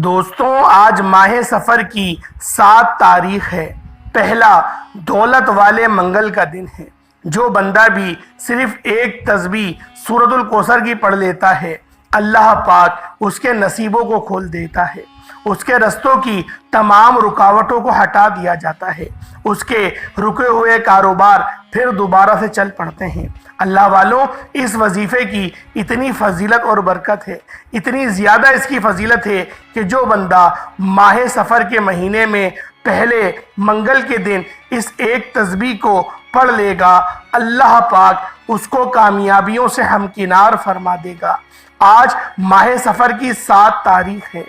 دوستوں آج ماہ سفر کی 7 تاریخ ہے۔ پہلا دولت والے منگل کا دن ہے۔ جو بندہ بھی صرف ایک تسبیح سورۃ الکوثر کی پڑھ لیتا ہے، اللہ پاک اس کے نصیبوں کو کھول دیتا ہے، اس کے رستوں کی تمام رکاوٹوں کو ہٹا دیا جاتا ہے، اس کے رکے ہوئے کاروبار پھر دوبارہ سے چل پڑتے ہیں۔ اللہ والوں، اس وظیفے کی اتنی فضیلت اور برکت ہے، اتنی زیادہ اس کی فضیلت ہے کہ جو بندہ ماہ سفر کے مہینے میں پہلے منگل کے دن اس ایک تسبیح کو پڑھ لے گا، اللہ پاک اس کو کامیابیوں سے ہمکنار فرما دے گا۔ آج ماہ سفر کی 7 تاریخ ہے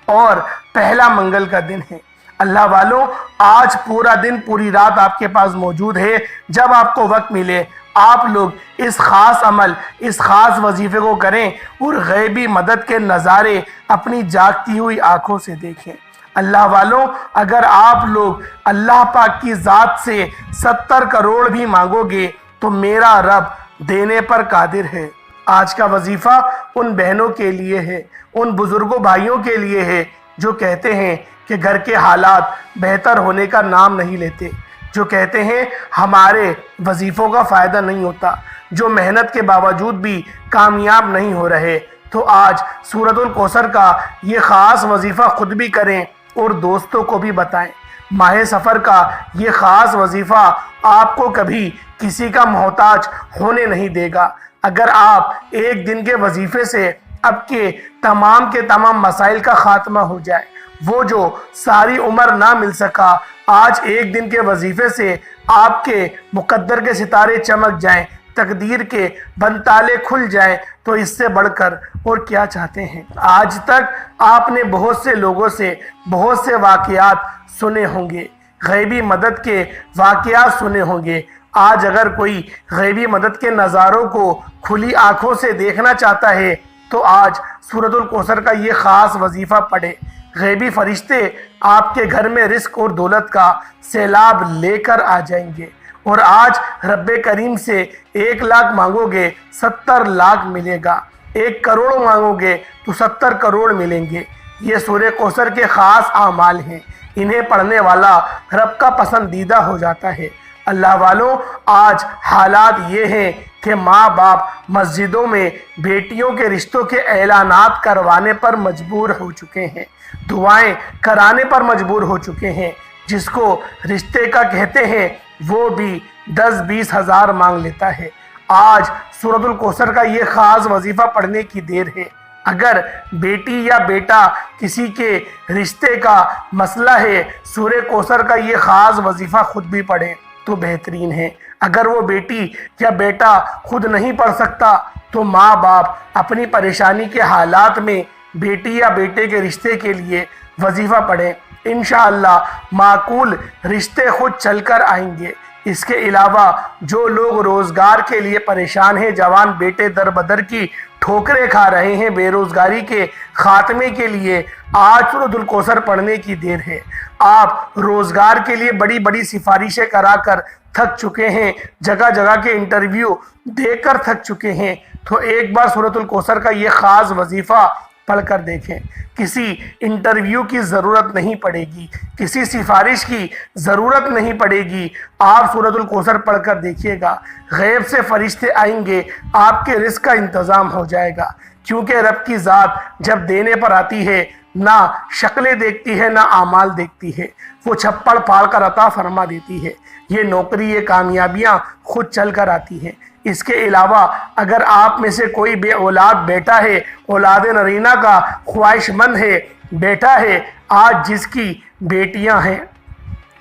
اور پہلا منگل کا دن ہے۔ اللہ والوں، آج پورا دن پوری رات آپ کے پاس موجود ہے۔ جب آپ کو وقت ملے آپ لوگ اس خاص عمل، اس خاص وظیفے کو کریں اور غیبی مدد کے نظارے اپنی جاگتی ہوئی آنکھوں سے دیکھیں۔ اللہ والوں، اگر آپ لوگ اللہ پاک کی ذات سے 70 کروڑ بھی مانگو گے تو میرا رب دینے پر قادر ہے۔ آج کا وظیفہ ان بہنوں کے لیے ہے، ان بزرگوں بھائیوں کے لیے ہے جو کہتے ہیں کہ گھر کے حالات بہتر ہونے کا نام نہیں لیتے، جو کہتے ہیں ہمارے وظیفوں کا فائدہ نہیں ہوتا، جو محنت کے باوجود بھی کامیاب نہیں ہو رہے، تو آج سورۃ الکوثر کا یہ خاص وظیفہ خود بھی کریں اور دوستوں کو بھی بتائیں۔ ماہ سفر کا یہ خاص وظیفہ آپ کو کبھی کسی کا محتاج ہونے نہیں دے گا۔ اگر آپ ایک دن کے وظیفے سے اب کے تمام مسائل کا خاتمہ ہو جائے، وہ جو ساری عمر نہ مل سکا، آج ایک دن کے وظیفے سے آپ کے مقدر کے ستارے چمک جائیں، تقدیر کے بنتالے کھل جائیں، تو اس سے بڑھ کر اور کیا چاہتے ہیں؟ آج تک آپ نے بہت سے لوگوں سے بہت سے واقعات سنے ہوں گے، غیبی مدد کے واقعات سنے ہوں گے۔ آج اگر کوئی غیبی مدد کے نظاروں کو کھلی آنکھوں سے دیکھنا چاہتا ہے تو آج سورۃ الکوثر کا یہ خاص وظیفہ پڑھے۔ غیبی فرشتے آپ کے گھر میں رزق اور دولت کا سیلاب لے کر آ جائیں گے، اور آج رب کریم سے 1 لاکھ مانگو گے 70 لاکھ ملے گا، 1 کروڑ مانگو گے تو 70 کروڑ ملیں گے۔ یہ سورہ کوثر کے خاص اعمال ہیں، انہیں پڑھنے والا رب کا پسندیدہ ہو جاتا ہے۔ اللہ والوں، آج حالات یہ ہیں کہ ماں باپ مسجدوں میں بیٹیوں کے رشتوں کے اعلانات کروانے پر مجبور ہو چکے ہیں، دعائیں کرانے پر مجبور ہو چکے ہیں۔ جس کو رشتے کا کہتے ہیں وہ بھی 10-20 ہزار مانگ لیتا ہے۔ آج سورۃ الکوثر کا یہ خاص وظیفہ پڑھنے کی دیر ہے۔ اگر بیٹی یا بیٹا کسی کے رشتے کا مسئلہ ہے، سورہ کوثر کا یہ خاص وظیفہ خود بھی پڑھیں تو بہترین ہے۔ اگر وہ بیٹی یا بیٹا خود نہیں پڑھ سکتا تو ماں باپ اپنی پریشانی کے حالات میں بیٹی یا بیٹے کے رشتے کے لیے وظیفہ پڑھیں، انشاءاللہ معقول رشتے خود چل کر آئیں گے۔ اس کے علاوہ جو لوگ روزگار کے لیے پریشان ہیں، جوان بیٹے در بدر کی ٹھوکریں کھا رہے ہیں، بے روزگاری کے خاتمے کے لیے آج سورۃ الکوثر پڑھنے کی دیر ہے۔ آپ روزگار کے لیے بڑی بڑی سفارشیں کرا کر تھک چکے ہیں، جگہ جگہ کے انٹرویو دے کر تھک چکے ہیں، تو ایک بار سورۃ الکوثر کا یہ خاص وظیفہ پڑھ کر دیکھیں۔ کسی انٹرویو کی ضرورت نہیں پڑے گی، کسی سفارش کی ضرورت نہیں پڑے گی۔ آپ سورۃ الکوثر پڑھ کر دیکھیے گا، غیب سے فرشتے آئیں گے، آپ کے رزق کا انتظام ہو جائے گا، کیونکہ رب کی ذات جب دینے پر آتی ہے نہ شکلیں دیکھتی ہے نہ اعمال دیکھتی ہے، وہ چھپڑ پھاڑ کر عطا فرما دیتی ہے۔ یہ نوکری، یہ کامیابیاں خود چل کر آتی ہیں۔ اس کے علاوہ اگر آپ میں سے کوئی بے اولاد بیٹا ہے، اولاد نرینہ کا خواہش مند ہے، بیٹا ہے، آج جس کی بیٹیاں ہیں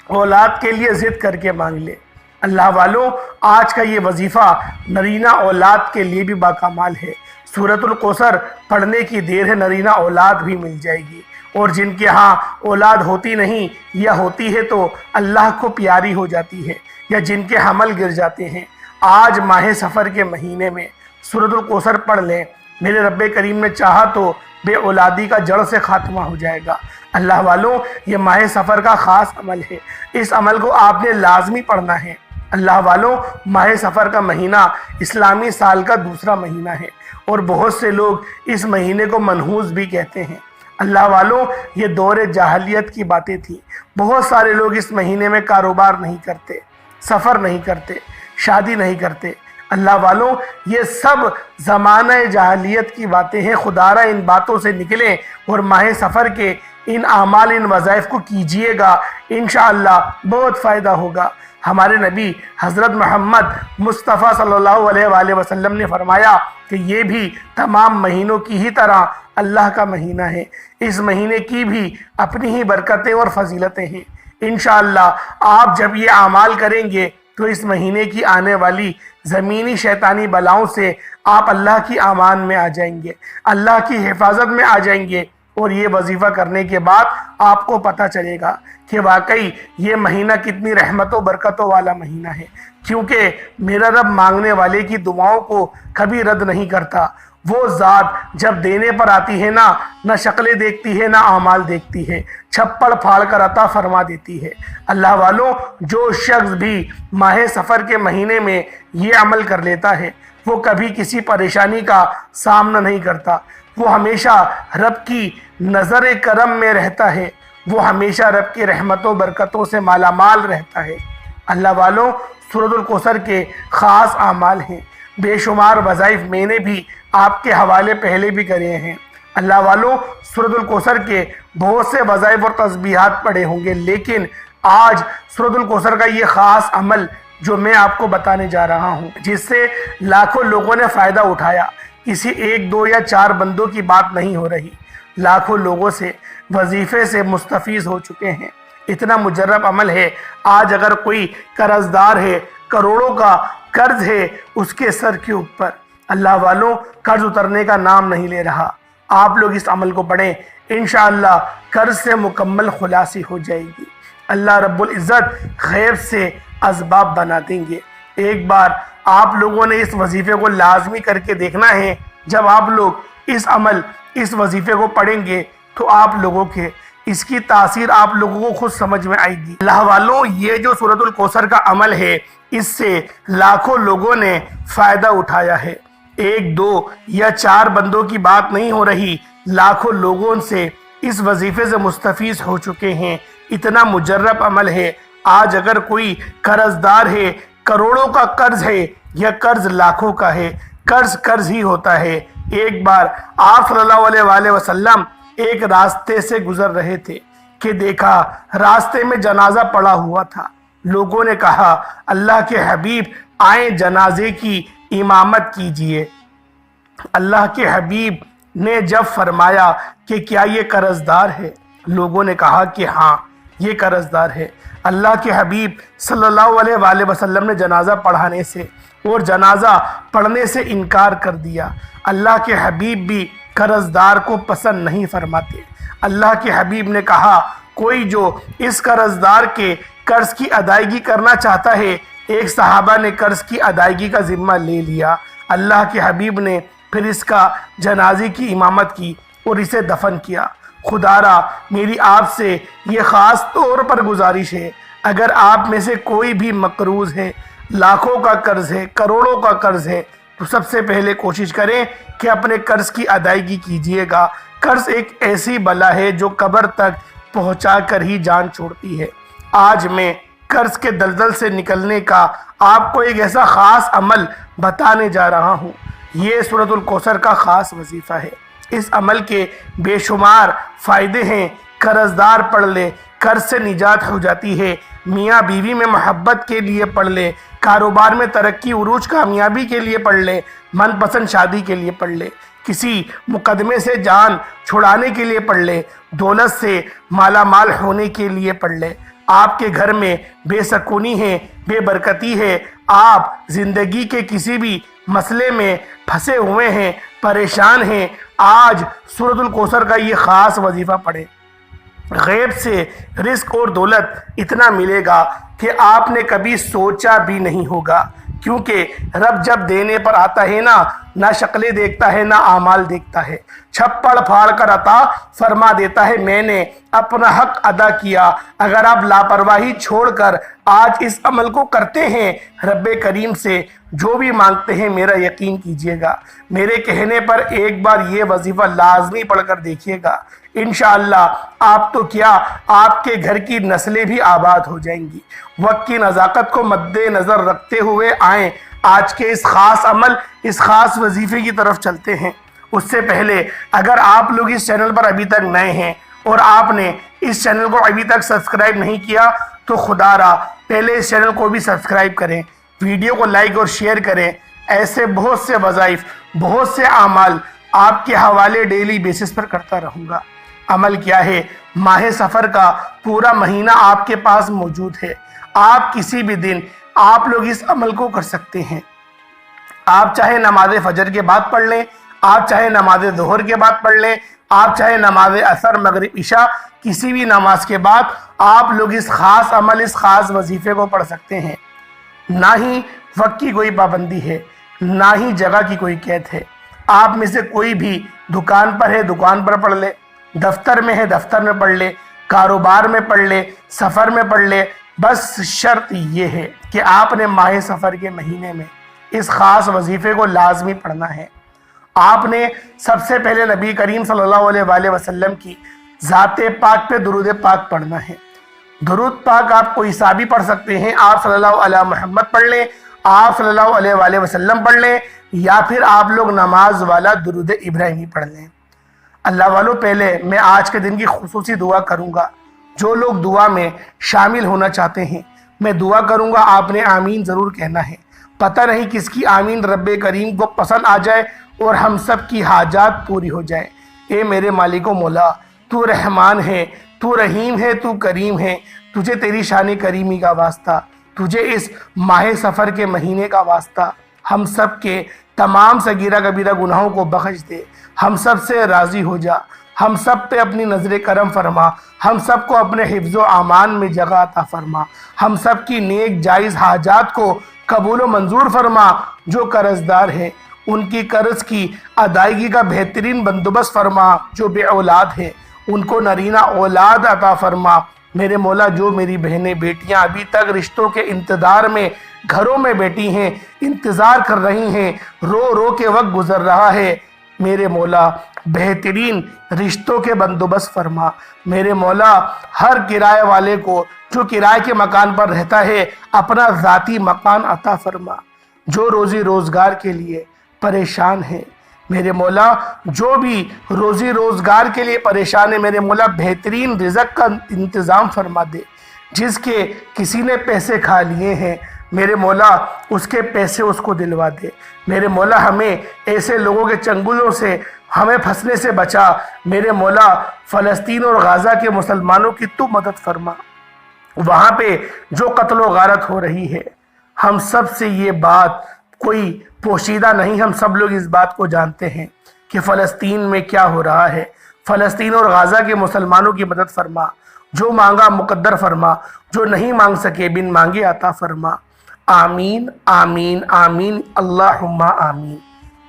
اولاد کے لیے ضد کر کے مانگ لے۔ اللہ والوں، آج کا یہ وظیفہ نرینہ اولاد کے لیے بھی باکمال ہے۔ سورۃ الکوثر پڑھنے کی دیر ہے، نرینہ اولاد بھی مل جائے گی، اور جن کے ہاں اولاد ہوتی نہیں یا ہوتی ہے تو اللہ کو پیاری ہو جاتی ہے، یا جن کے حمل گر جاتے ہیں، آج ماہ سفر کے مہینے میں سورۃ الکوثر پڑھ لیں۔ میرے رب کریم نے چاہا تو بے اولادی کا جڑ سے خاتمہ ہو جائے گا۔ اللہ والوں، یہ ماہ سفر کا خاص عمل ہے، اس عمل کو آپ نے لازمی پڑھنا ہے۔ اللہ والوں، ماہ سفر کا مہینہ اسلامی سال کا دوسرا مہینہ ہے، اور بہت سے لوگ اس مہینے کو منحوس بھی کہتے ہیں۔ اللہ والوں، یہ دور جاہلیت کی باتیں تھیں۔ بہت سارے لوگ اس مہینے میں کاروبار نہیں کرتے، سفر نہیں کرتے، شادی نہیں کرتے۔ اللہ والوں، یہ سب زمانہ جاہلیت کی باتیں ہیں۔ خدا را ان باتوں سے نکلیں اور ماہ سفر کے ان اعمال، ان وظائف کو کیجئے گا، انشاءاللہ بہت فائدہ ہوگا۔ ہمارے نبی حضرت محمد مصطفیٰ صلی اللہ علیہ وآلہ وسلم نے فرمایا کہ یہ بھی تمام مہینوں کی ہی طرح اللہ کا مہینہ ہے۔ اس مہینے کی بھی اپنی ہی برکتیں اور فضیلتیں ہیں۔ انشاءاللہ آپ جب یہ اعمال کریں گے تو اس مہینے کی آنے والی زمینی شیطانی بلاؤں سے آپ اللہ کی امان میں آ جائیں گے، اللہ کی حفاظت میں آ جائیں گے، اور یہ وظیفہ کرنے کے بعد آپ کو پتہ چلے گا کہ واقعی یہ مہینہ کتنی رحمت و برکتوں والا مہینہ ہے، کیونکہ میرا رب مانگنے والے کی دعاؤں کو کبھی رد نہیں کرتا۔ وہ ذات جب دینے پر آتی ہے نہ شکلیں دیکھتی ہے، نہ اعمال دیکھتی ہے، چھپڑ پھاڑ کر عطا فرما دیتی ہے۔ اللہ والوں، جو شخص بھی ماہ سفر کے مہینے میں یہ عمل کر لیتا ہے، وہ کبھی کسی پریشانی کا سامنا نہیں کرتا، وہ ہمیشہ رب کی نظر کرم میں رہتا ہے، وہ ہمیشہ رب کی رحمتوں و برکتوں سے مالا مال رہتا ہے۔ اللہ والوں، سورۃ الکوثر کے خاص اعمال ہیں، بے شمار وظائف میں نے بھی آپ کے حوالے پہلے بھی کرے ہیں۔ اللہ والوں، سورۃ الکوثر کے بہت سے وظائف اور تسبیحات پڑھے ہوں گے، لیکن آج سورۃ الکوثر کا یہ خاص عمل جو میں آپ کو بتانے جا رہا ہوں، جس سے لاکھوں لوگوں نے فائدہ اٹھایا، کسی ایک دو یا چار بندوں کی بات نہیں ہو رہی، لاکھوں لوگوں سے وظیفے سے مستفیض ہو چکے ہیں۔ اتنا مجرب عمل ہے۔ آج اگر کوئی قرض دار ہے، کروڑوں کا قرض ہے اس کے سر کے اوپر، اللہ والوں، قرض اترنے کا نام نہیں لے رہا۔ آپ لوگ اس عمل کو پڑھیں، انشاءاللہ قرض سے مکمل خلاصی ہو جائے گی۔ اللہ رب العزت غیب سے اسباب بنا دیں گے۔ ایک بار آپ لوگوں نے اس وظیفے کو لازمی کر کے دیکھنا ہے۔ جب آپ لوگ اس وظیفے کو پڑھیں گے تو آپ لوگوں کے اس کی تاثیر آپ لوگوں کو خود سمجھ میں آئے گی۔ اللہ والوں، یہ جو سورۃ الکوثر کا عمل ہے، اس سے لاکھوں لوگوں نے فائدہ اٹھایا ہے۔ ایک دو یا چار بندوں کی بات نہیں ہو رہی، لاکھوں لوگوں سے اس وظیفے سے مستفیض ہو چکے ہیں۔ اتنا مجرب عمل ہے۔ آج اگر کوئی قرض دار ہے، کروڑوں کا قرض ہے یا قرض لاکھوں کا ہے، قرض ہی ہوتا ہے۔ ایک بار آپ صلی اللہ علیہ وآلہ وسلم ایک راستے سے گزر رہے تھے کہ دیکھا راستے میں جنازہ پڑا ہوا تھا۔ لوگوں نے کہا، اللہ کے حبیب آئیں جنازے کی امامت کیجئے۔ اللہ کے حبیب نے جب فرمایا کہ کیا یہ قرض دار ہے، لوگوں نے کہا کہ ہاں یہ قرض دار ہے۔ اللہ کے حبیب صلی اللہ علیہ وآلہ وسلم نے جنازہ پڑھانے سے اور جنازہ پڑھنے سے انکار کر دیا۔ اللہ کے حبیب بھی قرض دار کو پسند نہیں فرماتے۔ اللہ کے حبیب نے کہا، کوئی جو اس قرض دار کے قرض کی ادائیگی کرنا چاہتا ہے۔ ایک صحابہ نے قرض کی ادائیگی کا ذمہ لے لیا۔ اللہ کے حبیب نے پھر اس کا جنازے کی امامت کی اور اسے دفن کیا۔ خدا را میری آپ سے یہ خاص طور پر گزارش ہے، اگر آپ میں سے کوئی بھی مقروض ہے، لاکھوں کا قرض ہے، کروڑوں کا قرض ہے، تو سب سے پہلے کوشش کریں کہ اپنے قرض کی ادائیگی کیجئے گا۔ قرض ایک ایسی بلا ہے جو قبر تک پہنچا کر ہی جان چھوڑتی ہے۔ آج میں قرض کے دلدل سے نکلنے کا آپ کو ایک ایسا خاص عمل بتانے جا رہا ہوں۔ یہ سورۃ الکوثر کا خاص وظیفہ ہے۔ اس عمل کے بے شمار فائدے ہیں۔ قرض دار پڑھ لے، قرض سے نجات ہو جاتی ہے۔ میاں بیوی میں محبت کے لیے پڑھ لے، کاروبار میں ترقی عروج کامیابی کے لیے پڑھ لے، من پسند شادی کے لیے پڑھ لے، کسی مقدمے سے جان چھڑانے کے لیے پڑھ لے، دولت سے مالا مال ہونے کے لیے پڑھ لے۔ آپ کے گھر میں بے سکونی ہے، بے برکتی ہے، آپ زندگی کے کسی بھی مسئلے میں پھنسے ہوئے ہیں، پریشان ہیں، آج سورۃ الکوثر کا یہ خاص وظیفہ پڑھیں۔ غیب سے رزق اور دولت اتنا ملے گا کہ آپ نے کبھی سوچا بھی نہیں ہوگا، کیونکہ رب جب دینے پر آتا ہے نہ شکلیں دیکھتا ہے، نہ اعمال دیکھتا ہے، چھپڑ پھاڑ کر عطا فرما دیتا ہے۔ میں نے اپنا حق ادا کیا۔ اگر آپ لاپرواہی چھوڑ کر آج اس عمل کو کرتے ہیں، رب کریم سے جو بھی مانگتے ہیں، میرا یقین کیجئے گا، میرے کہنے پر ایک بار یہ وظیفہ لازمی پڑھ کر دیکھیے گا، انشاءاللہ آپ تو کیا آپ کے گھر کی نسلیں بھی آباد ہو جائیں گی۔ وقت کی نزاکت کو مد نظر رکھتے ہوئے آئیں آج کے اس خاص عمل، اس خاص وظیفے کی طرف چلتے ہیں۔ اس سے پہلے اگر آپ لوگ اس چینل پر ابھی تک نئے ہیں اور آپ نے اس چینل کو ابھی تک سبسکرائب نہیں کیا تو خدا را پہلے اس چینل کو بھی سبسکرائب کریں، ویڈیو کو لائک اور شیئر کریں۔ ایسے بہت سے وظائف، بہت سے اعمال آپ کے حوالے ڈیلی بیسس پر کرتا رہوں گا۔ عمل کیا ہے؟ ماہ سفر کا پورا مہینہ آپ کے پاس موجود ہے۔ آپ کسی بھی دن آپ لوگ اس عمل کو کر سکتے ہیں۔ آپ چاہے نماز فجر کے بعد پڑھ لیں، آپ چاہے نماز ظہر کے بعد پڑھ لیں، آپ چاہے نماز عصر مغرب عشاء کسی بھی نماز کے بعد آپ لوگ اس خاص عمل، اس خاص وظیفے کو پڑھ سکتے ہیں۔ نہ ہی وقت کی کوئی پابندی ہے، نہ ہی جگہ کی کوئی قید ہے۔ آپ میں سے کوئی بھی دکان پر ہے دکان پر پڑھ لے، دفتر میں ہے دفتر میں پڑھ لے، کاروبار میں پڑھ لے، سفر میں پڑھ لے۔ بس شرط یہ ہے کہ آپ نے ماہ سفر کے مہینے میں اس خاص وظیفے کو لازمی پڑھنا ہے۔ آپ نے سب سے پہلے نبی کریم صلی اللہ علیہ وآلہ وسلم کی ذات پاک پہ درود پاک پڑھنا ہے۔ درود پاک آپ کو حسابی پڑھ سکتے ہیں، آپ صلی اللہ علیہ محمد پڑھ لیں، آپ صلی اللہ علیہ وآلہ وسلم پڑھ لیں، یا پھر آپ لوگ نماز والا درود ابراہیمی پڑھ لیں۔ اللہ والوں، پہلے میں آج کے دن کی خصوصی دعا کروں گا۔ جو لوگ دعا میں شامل ہونا چاہتے ہیں میں دعا کروں گا، آپ نے آمین ضرور کہنا ہے۔ پتہ نہیں کس کی آمین رب کریم کو پسند آ جائے اور ہم سب کی حاجات پوری ہو جائے۔ اے میرے مالک و مولا، تو رحمان ہے، تو رحیم ہے، تو کریم ہے، تجھے تیری شان کریمی کا واسطہ، تجھے اس ماہ سفر کے مہینے کا واسطہ، ہم سب کے تمام صغیرہ کبیرہ گناہوں کو بخش دے، ہم سب سے راضی ہو جا، ہم سب پہ اپنی نظر کرم فرما، ہم سب کو اپنے حفظ و امان میں جگہ عطا فرما، ہم سب کی نیک جائز حاجات کو قبول و منظور فرما۔ جو قرض دار ہیں ان کی قرض کی ادائیگی کا بہترین بندوبست فرما، جو بے اولاد ہیں ان کو نرینہ اولاد عطا فرما۔ میرے مولا، جو میری بہنیں بیٹیاں ابھی تک رشتوں کے انتظار میں گھروں میں بیٹھی ہیں، انتظار کر رہی ہیں، رو رو کے وقت گزر رہا ہے، میرے مولا بہترین رشتوں کے بندوبست فرما۔ میرے مولا، ہر کرائے والے کو جو کرائے کے مکان پر رہتا ہے اپنا ذاتی مکان عطا فرما۔ جو روزی روزگار کے لیے پریشان ہے میرے مولا، جو بھی روزی روزگار کے لیے پریشان ہے میرے مولا، بہترین رزق کا انتظام فرما دے۔ جس کے کسی نے پیسے کھا لیے ہیں میرے مولا، اس کے پیسے اس کو دلوا دے۔ میرے مولا، ہمیں ایسے لوگوں کے چنگلوں سے ہمیں پھنسنے سے بچا۔ میرے مولا، فلسطین اور غزہ کے مسلمانوں کی تو مدد فرما۔ وہاں پہ جو قتل و غارت ہو رہی ہے، ہم سب سے یہ بات کوئی پوشیدہ نہیں، ہم سب لوگ اس بات کو جانتے ہیں کہ فلسطین میں کیا ہو رہا ہے۔ فلسطین اور غزہ کے مسلمانوں کی مدد فرما، جو مانگا مقدر فرما، جو نہیں مانگ سکے بن مانگے عطا فرما۔ آمین آمین آمین اللہم آمین۔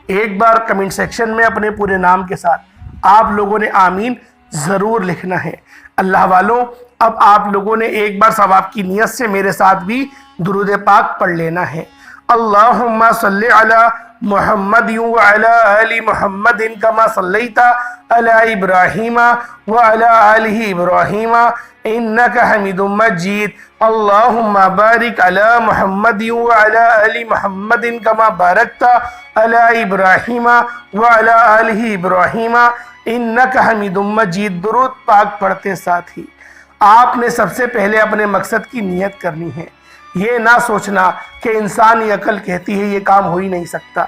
ایک بار کمنٹ سیکشن میں اپنے پورے نام کے ساتھ آپ لوگوں نے آمین ضرور لکھنا ہے۔ اللہ والوں، اب آپ لوگوں نے ایک بار ثواب کی نیت سے میرے ساتھ بھی درود پاک پڑھ لینا ہے۔ اللہم صلی علی محمد وعلی آل محمد کما صلیت علی ابراہیم وعلی آل ابراہیم انک حمید مجید۔ اللہم بارک علی محمد وعلی آل محمد کما بارکت علی ابراہیم وعلی آل ابراہیم انک حمید مجید۔ درود پاک پڑھتے ساتھ ہی آپ نے سب سے پہلے اپنے مقصد کی نیت کرنی ہے۔ یہ نہ سوچنا کہ انسانی عقل کہتی ہے یہ کام ہو ہی نہیں سکتا۔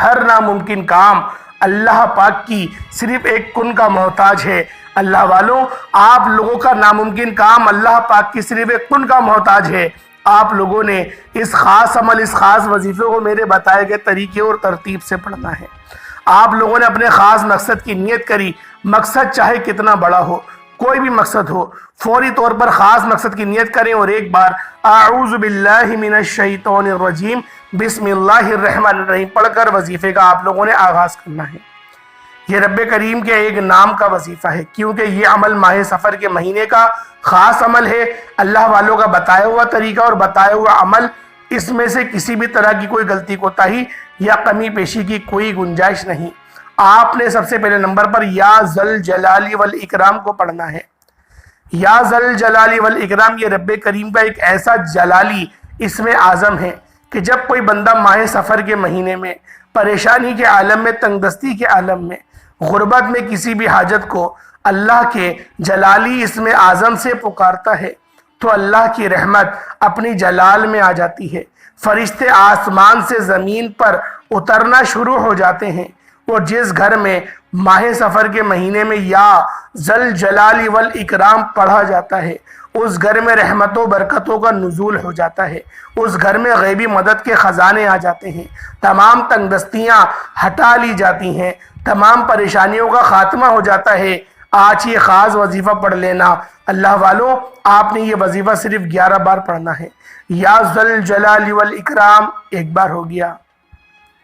ہر ناممکن کام اللہ پاک کی صرف ایک کن کا محتاج ہے۔ اللہ والوں، آپ لوگوں کا ناممکن کام اللہ پاک کی صرف ایک کن کا محتاج ہے۔ آپ لوگوں نے اس خاص عمل، اس خاص وظیفے کو میرے بتائے گئے طریقے اور ترتیب سے پڑھنا ہے۔ آپ لوگوں نے اپنے خاص مقصد کی نیت کری۔ مقصد چاہے کتنا بڑا ہو، کوئی بھی مقصد ہو، فوری طور پر خاص مقصد کی نیت کریں اور ایک بار اعوذ باللہ من الشیطان الرجیم بسم اللہ الرحمن الرحیم پڑھ کر وظیفے کا آپ لوگوں نے آغاز کرنا ہے۔ یہ رب کریم کے ایک نام کا وظیفہ ہے، کیونکہ یہ عمل ماہ سفر کے مہینے کا خاص عمل ہے۔ اللہ والوں کا بتایا ہوا طریقہ اور بتایا ہوا عمل، اس میں سے کسی بھی طرح کی کوئی غلطی کوتاہی یا کمی پیشی کی کوئی گنجائش نہیں۔ آپ نے سب سے پہلے نمبر پر یا ذل جلالی والاکرام کو پڑھنا ہے۔ یا ذل جلالی والاکرام یہ رب کریم کا ایک ایسا جلالی اسم اعظم ہے کہ جب کوئی بندہ ماہ سفر کے مہینے میں پریشانی کے عالم میں، تنگ دستی کے عالم میں، غربت میں کسی بھی حاجت کو اللہ کے جلالی اسم اعظم سے پکارتا ہے تو اللہ کی رحمت اپنی جلال میں آ جاتی ہے، فرشتے آسمان سے زمین پر اترنا شروع ہو جاتے ہیں، اور جس گھر میں ماہ سفر کے مہینے میں یا ذل جلال والاکرام پڑھا جاتا ہے اس گھر میں رحمت و برکتوں کا نزول ہو جاتا ہے، اس گھر میں غیبی مدد کے خزانے آ جاتے ہیں، تمام تنگ دستیاں ہٹا لی جاتی ہیں، تمام پریشانیوں کا خاتمہ ہو جاتا ہے۔ آج یہ خاص وظیفہ پڑھ لینا اللہ والوں، آپ نے یہ وظیفہ صرف 11 بار پڑھنا ہے۔ یا ذل جلال والاکرام ایک بار ہو گیا،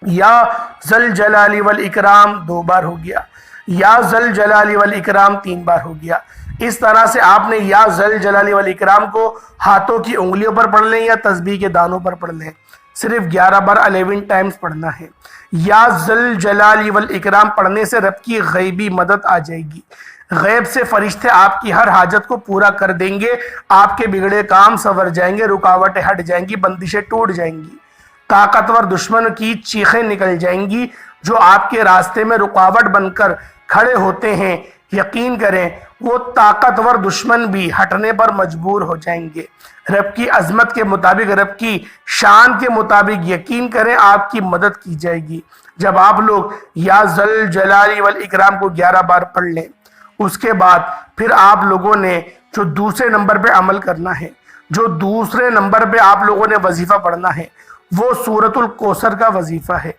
یا ذل جلال والاکرام 2 بار ہو گیا، یا ذل جلال والاکرام 3 بار ہو گیا۔ اس طرح سے آپ نے یا ذل جلال والاکرام کو ہاتھوں کی انگلیوں پر پڑھ لیں یا تسبیح کے دانوں پر پڑھ لیں، صرف 11 بار 11 ٹائمز پڑھنا ہے۔ یا ذل جلال والاکرام پڑھنے سے رب کی غیبی مدد آ جائے گی، غیب سے فرشتے آپ کی ہر حاجت کو پورا کر دیں گے، آپ کے بگڑے کام سنور جائیں گے، رکاوٹیں ہٹ جائیں گی، بندشیں ٹوٹ جائیں گی، طاقتور دشمن کی چیخیں نکل جائیں گی جو آپ کے راستے میں رکاوٹ بن کر کھڑے ہوتے ہیں۔ یقین کریں وہ طاقتور دشمن بھی ہٹنے پر مجبور ہو جائیں گے۔ رب کی عظمت کے مطابق، رب کی شان کے مطابق یقین کریں آپ کی مدد کی جائے گی جب آپ لوگ یا ذل جلال والاکرام کو 11 بار پڑھ لیں۔ اس کے بعد پھر آپ لوگوں نے جو دوسرے نمبر پہ عمل کرنا ہے، جو دوسرے نمبر پہ آپ لوگوں نے وظیفہ پڑھنا ہے، وہ سورۃ الکوثر کا وظیفہ ہے۔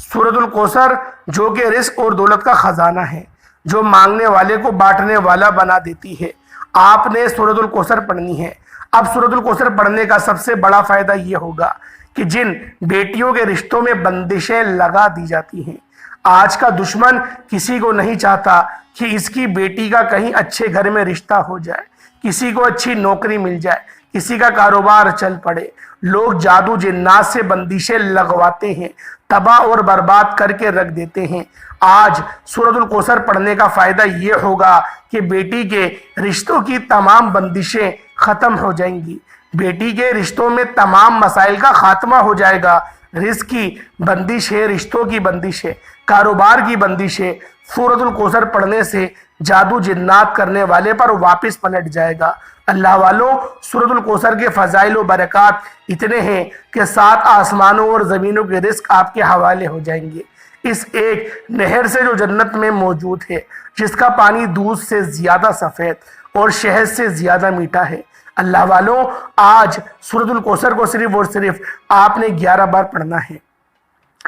سورۃ الکوثر جو کہ رزق اور دولت کا خزانہ ہے، جو مانگنے والے کو بانٹنے والا بنا دیتی ہے، آپ نے سورۃ الکوثر پڑھنی ہے۔ اب سورۃ الکوثر پڑھنے کا سب سے بڑا فائدہ یہ ہوگا کہ جن بیٹیوں کے رشتوں میں بندشیں لگا دی جاتی ہیں، آج کا دشمن کسی کو نہیں چاہتا کہ اس کی بیٹی کا کہیں اچھے گھر میں رشتہ ہو جائے، کسی کو اچھی نوکری مل جائے، کسی کا کاروبار چل پڑے۔ لوگ جادو جنات سے بندشیں لگواتے ہیں، تباہ اور برباد کر کے رکھ دیتے ہیں۔ آج سورۃ الکوثر پڑھنے کا فائدہ یہ ہوگا کہ بیٹی کے رشتوں کی تمام بندشیں ختم ہو جائیں گی، بیٹی کے رشتوں میں تمام مسائل کا خاتمہ ہو جائے گا۔ رزق کی بندش ہے، رشتوں کی بندش ہے، کاروبار کی بندش ہے، سورۃ الکوثر پڑھنے سے جادو جنات کرنے والے پر واپس پلٹ جائے گا۔ اللہ والوں، سورۃ الکوثر کے فضائل و برکات اتنے ہیں کہ 7 آسمانوں اور زمینوں کے رزق آپ کے حوالے ہو جائیں گے۔ اس ایک نہر سے جو جنت میں موجود ہے، جس کا پانی دودھ سے زیادہ سفید اور شہد سے زیادہ میٹھا ہے۔ اللہ والوں، آج سورۃ الکوثر کو صرف اور صرف آپ نے 11 بار پڑھنا ہے۔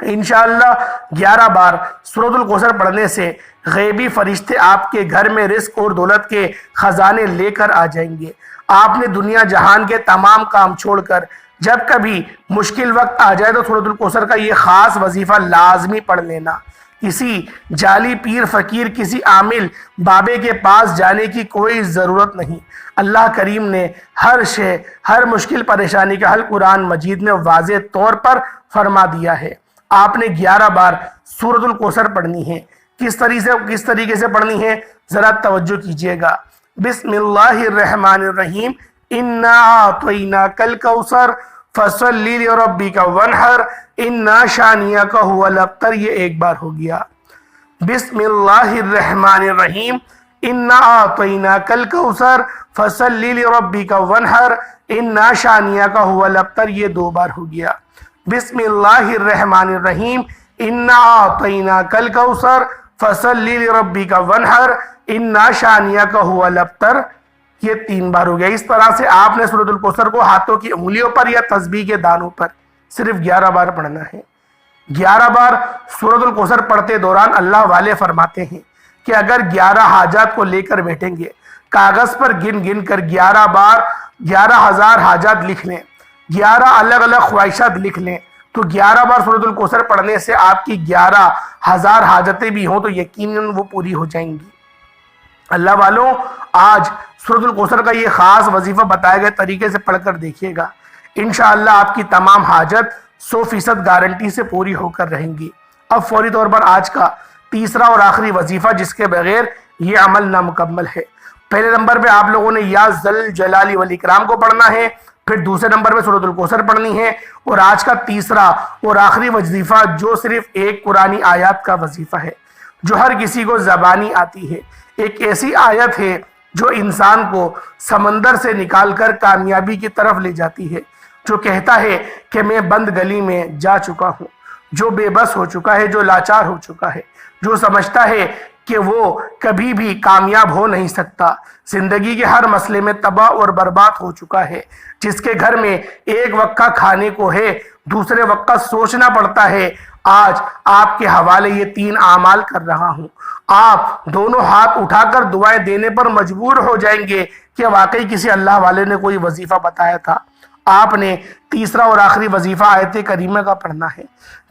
انشاءاللہ 11 بار سورۃ الکوثر پڑھنے سے غیبی فرشتے آپ کے گھر میں رزق اور دولت کے خزانے لے کر آ جائیں گے۔ آپ نے دنیا جہان کے تمام کام چھوڑ کر جب کبھی مشکل وقت آ جائے تو سورۃ الکوثر کا یہ خاص وظیفہ لازمی پڑھ لینا۔ کسی جعلی پیر فقیر، کسی عامل بابے کے پاس جانے کی کوئی ضرورت نہیں۔ اللہ کریم نے ہر مشکل پریشانی کا حل قرآن مجید میں واضح طور پر فرما دیا ہے۔ آپ نے 11 بار سورۃ الکوثر پڑھنی ہے۔ کس طریقے سے پڑھنی ہے ذرا توجہ کیجئے گا۔ بسم اللہ الرحمن الرحیم، انا اعطیناک الکوثر فصلی لربک وانحر انا شانئک ھو الابتر، یہ ایک بار ہو گیا۔ بسم اللہ الرحمن الرحیم، انا اعطیناک الکوثر فصلی لربک وانحر انا شانئک ھو الابتر، یہ 2 بار ہو گیا۔ بسم اللہ الرحمن الرحیم، انا اعطیناک الکوثر فصلی لربک وانحر انا شانئک ھو الابتر، یہ 3 بار ہو گیا۔ اس طرح سے آپ نے سورۃ الکوثر کو ہاتھوں کی انگلیوں پر یا تسبیح کے دانوں پر صرف 11 بار پڑھنا ہے۔ 11 بار سورۃ الکوثر پڑھتے دوران اللہ والے فرماتے ہیں کہ اگر 11 حاجات کو لے کر بیٹھیں گے، کاغذ پر گن کر 11 بار 11,000 حاجات لکھ لیں، 11 الگ الگ خواہشات لکھ لیں، تو 11 بار سورۃ الکوثر پڑھنے سے آپ کی 11,000 حاجتیں بھی ہوں تو یقیناً وہ پوری ہو جائیں گی۔ اللہ والوں، آج سورۃ الکوثر کا یہ خاص وظیفہ بتائے گئے طریقے سے پڑھ کر دیکھیے گا، انشاءاللہ آپ کی تمام حاجت 100% گارنٹی سے پوری ہو کر رہیں گی۔ اب فوری طور پر آج کا تیسرا اور آخری وظیفہ جس کے بغیر یہ عمل نامکمل ہے۔ پہلے نمبر پہ آپ لوگوں نے یا ذل جلال والاکرام کو پڑھنا ہے، پھر دوسرے نمبر پہ سورۃ الکوثر پڑھنی ہے، اور آج کا تیسرا اور آخری وظیفہ جو صرف ایک قرآنی آیات کا وظیفہ ہے جو ہر کسی کو زبانی آتی ہے۔ ایک ایسی آیت ہے جو انسان کو سمندر سے نکال کر کامیابی کی طرف لے جاتی ہے، جو کہتا ہے کہ میں بند گلی میں جا چکا ہوں، جو بے بس ہو چکا ہے، جو لاچار ہو چکا ہے، جو سمجھتا ہے کہ وہ کبھی بھی کامیاب ہو نہیں سکتا، زندگی کے ہر مسئلے میں تباہ اور برباد ہو چکا ہے، جس کے گھر میں ایک وقت کا کھانے کو ہے، دوسرے وقت کا سوچنا پڑتا ہے۔ آج آپ کے حوالے یہ 3 اعمال کر رہا ہوں۔ آپ دونوں ہاتھ اٹھا کر دعائیں دینے پر مجبور ہو جائیں گے کہ واقعی کسی اللہ والے نے کوئی وظیفہ بتایا تھا۔ آپ نے تیسرا اور آخری وظیفہ آیت کریمہ کا پڑھنا ہے،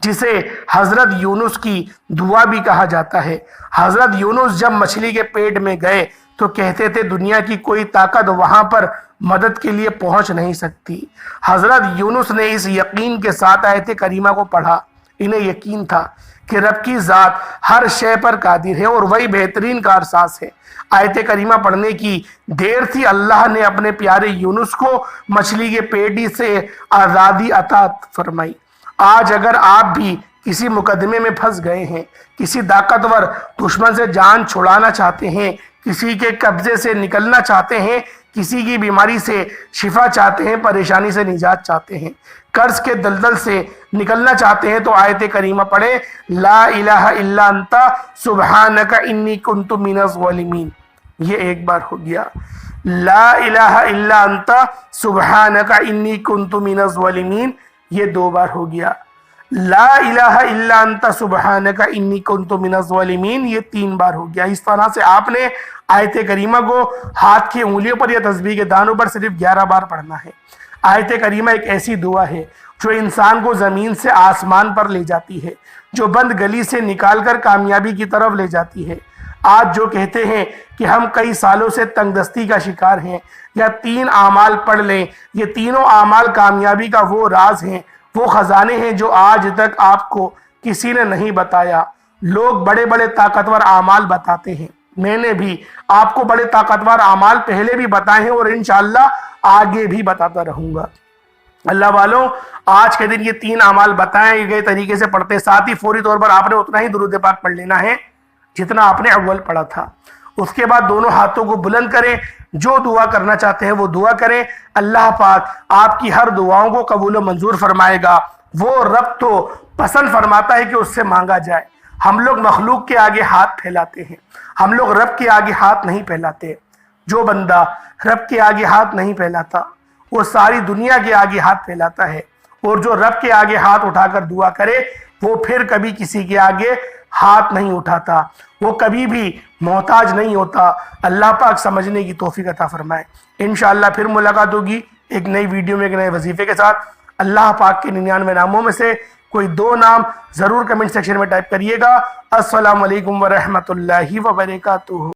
جسے حضرت یونس کی دعا بھی کہا جاتا ہے۔ حضرت یونس جب مچھلی کے پیٹ میں گئے تو کہتے تھے دنیا کی کوئی طاقت وہاں پر مدد کے لیے پہنچ نہیں سکتی۔ حضرت یونس نے اس یقین کے ساتھ آیت کریمہ کو پڑھا، انہیں یقین تھا کہ رب کی ذات ہر شے پر قادر ہے اور وہی بہترین کارساز ہے۔ آیت کریمہ پڑھنے کی دیر تھی، اللہ نے اپنے پیارے یونس کو مچھلی کے پیٹی سے آزادی عطا فرمائی۔ آج اگر آپ بھی کسی مقدمے میں پھنس گئے ہیں، کسی طاقتور دشمن سے جان چھڑانا چاہتے ہیں، کسی کے قبضے سے نکلنا چاہتے ہیں، کسی کی بیماری سے شفا چاہتے ہیں، پریشانی سے نجات چاہتے ہیں، قرض کے دلدل سے نکلنا چاہتے ہیں، تو آیت کریمہ پڑھیں، لا الہ الا انت سبحانک انی کنت من الظالمین۔ یہ ایک بار ہو گیا، لا الہ الا انت سبحانک انی کنت من الظالمین، یہ 2 بار ہو گیا، لا الہ الا انت سبحانک انی کنت من الظالمین، یہ 3 بار ہو گیا۔ اس طرح سے آپ نے آیت کریمہ کو ہاتھ کی انگلیوں پر یا تسبیح کے دانوں پر صرف 11 بار پڑھنا ہے۔ آیت کریمہ ایک ایسی دعا ہے جو انسان کو زمین سے آسمان پر لے جاتی ہے، جو بند گلی سے نکال کر کامیابی کی طرف لے جاتی ہے۔ آج جو کہتے ہیں کہ ہم کئی سالوں سے تنگ دستی کا شکار ہیں، یا 3 اعمال پڑھ لیں، یہ تینوں اعمال کامیابی کا وہ راز ہیں، وہ خزانے ہیں جو آج تک آپ کو کسی نے نہیں بتایا۔ لوگ بڑے بڑے طاقتور اعمال بتاتے ہیں، میں نے بھی آپ کو بڑے طاقتور اعمال پہلے بھی بتائے ہیں اور انشاءاللہ آگے بھی بتاتا رہوں گا۔ اللہ والوں، آج کے دن یہ 3 اعمال بتائے گئے طریقے سے پڑھتے، ساتھ ہی فوری طور پر آپ نے اتنا ہی درود پاک پڑھ لینا ہے جتنا آپ نے اول پڑھا تھا۔ اس کے بعد دونوں ہاتھوں کو بلند کریں، جو دعا کرنا چاہتے ہیں وہ دعا کریں، اللہ پاک آپ کی ہر دعاؤں کو قبول و منظور فرمائے گا۔ وہ رب تو پسند فرماتا ہے کہ اس سے مانگا جائے۔ ہم لوگ مخلوق کے آگے ہاتھ پھیلاتے ہیں، ہم لوگ رب کے آگے ہاتھ نہیں پھیلاتے۔ جو بندہ رب کے آگے ہاتھ نہیں پھیلاتا وہ ساری دنیا کے آگے ہاتھ پھیلاتا ہے، اور جو رب کے آگے ہاتھ اٹھا کر دعا کرے وہ پھر کبھی کسی کے آگے ہاتھ نہیں اٹھاتا، وہ کبھی بھی محتاج نہیں ہوتا۔ اللہ پاک سمجھنے کی توفیق عطا فرمائے۔ انشاءاللہ پھر ملاقات ہوگی ایک نئی ویڈیو میں ایک نئے وظیفے کے ساتھ۔ اللہ پاک کے 99 ناموں میں سے کوئی 2 نام ضرور کمنٹ سیکشن میں ٹائپ کریے گا۔ السلام علیکم ورحمۃ اللہ وبرکاتہ۔